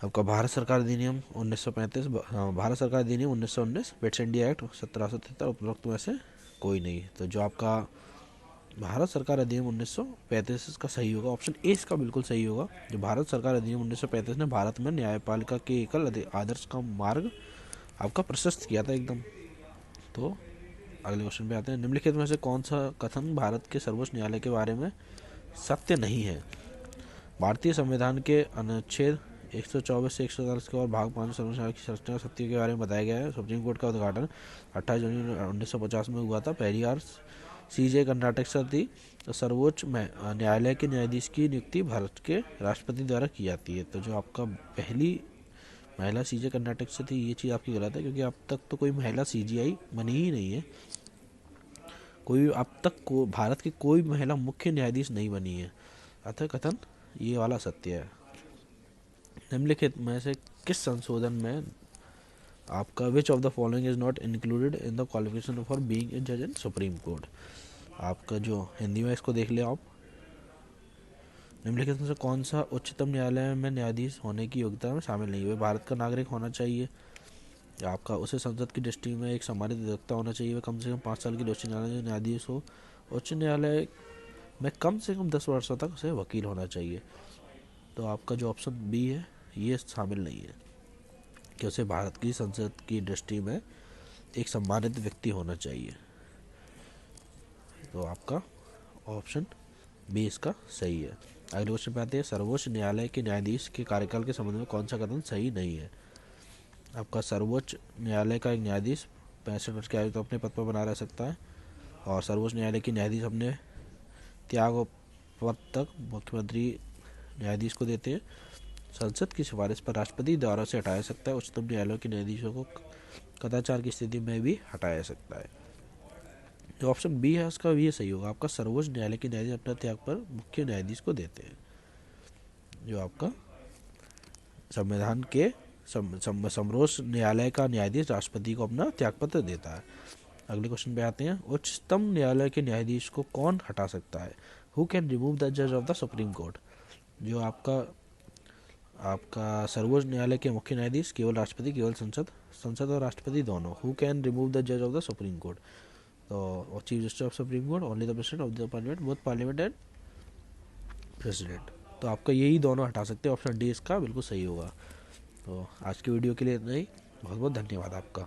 आपका भारत सरकार अधिनियम 1935, भारत सरकार अधिनियम 1919, पेट्स इंडिया एक्ट 1773, उपरोक्त में से कोई नहीं। तो जो आपका भारत सरकार अधिनियम 1935 इसका सही होगा, ऑप्शन ए इसका बिल्कुल सही होगा। जो भारत सरकार अधिनियम 1935 ने भारत में न्यायपालिका के एकल आदर्श का मार्ग आपका प्रशस्त किया था एकदम। तो अगले क्वेश्चन पे आते हैं, निम्नलिखित में से कौन सा कथन भारत के सर्वोच्च न्यायालय के बारे में सत्य नहीं है? भारतीय संविधान के अनुच्छेद 124 से 147 के और भाग 5 संविधान की संरचना शक्ति के बारे में बताया गया है। सुप्रीम कोर्ट का उद्घाटन 28 जनवरी 1950 में हुआ था। पहली बार सीजे कर्नाटक से थी। तो सर्वोच्च न्यायालय के न्यायाधीश की नियुक्ति भारत के राष्ट्रपति द्वारा की जाती है। तो जो आपका पहली महिला सीजे कर्नाटक से थी, ये चीज़ आपकी गलत है, क्योंकि अब तक तो कोई महिला सीजीआई बनी ही नहीं है। कोई अब तक भारत की कोई महिला मुख्य न्यायाधीश नहीं बनी है। अतः कथन ये वाला सत्य है। निम्नलिखित में से किस संशोधन में आपका विच of the following is not included in the qualification for being a जज इन सुप्रीम कोर्ट। आपका जो हिंदी में इसको देख लिया आप। निम्नलिखित में से कौन सा उच्चतम न्यायालय में न्यायाधीश होने की योग्यता में शामिल नहीं है। भारत का नागरिक होना चाहिए। आपका उसे संसद की दृष्टि में एक सम्मानित अधिवक्ता होना चाहिए। वह कम से कम 5 साल की उच्च न्यायालय न्यायाधीश हो। उच्च न्यायालय में कम से कम 10 वर्षों तक उसे वकील होना चाहिए। तो आपका जो ऑप्शन बी है ये शामिल नहीं है कि उसे भारत की संसद की दृष्टि में एक सम्मानित व्यक्ति होना चाहिए। तो आपका ऑप्शन बी इसका सही है। अगले क्वेश्चन पे आते हैं। सर्वोच्च न्यायालय के न्यायाधीश के कार्यकाल के संबंध में कौन सा कथन सही नहीं है। आपका सर्वोच्च न्यायालय का एक न्यायाधीश 65 वर्ष की आयु तक अपने पद पर बना रह सकता है, और सर्वोच्च न्यायालय के न्यायाधीश अपने त्याग पद तक मुख्यमंत्री न्यायाधीश को देते हैं। संसद की सिफारिश पर राष्ट्रपति द्वारा से हटाया सकता है। उच्चतम न्यायालय के न्यायाधीशों को कदाचार की स्थिति में भी हटाया सकता है। जो ऑप्शन बी है उसका भी सही होगा। आपका सर्वोच्च न्यायालय के न्यायाधीश अपने त्याग पर मुख्य न्यायाधीश को देते हैं। जो आपका संविधान के सर्वोच्च न्यायालय का न्यायाधीश राष्ट्रपति को अपना त्यागपत्र देता है। अगले क्वेश्चन पे आते हैं। उच्चतम न्यायालय के न्यायाधीश को कौन हटा सकता है। हु कैन रिमूव द जज ऑफ द सुप्रीम कोर्ट। जो आपका सर्वोच्च न्यायालय के मुख्य न्यायाधीश केवल राष्ट्रपति, केवल संसद और राष्ट्रपति दोनों। हु कैन रिमूव द जज ऑफ द सुप्रीम कोर्ट। तो chief justice of supreme court, only the president of the parliament, both parliament and president. तो आपका यही दोनों हटा सकते हैं। ऑप्शन डी इसका बिल्कुल सही होगा। तो आज की वीडियो के लिए इतना ही। बहुत बहुत धन्यवाद आपका।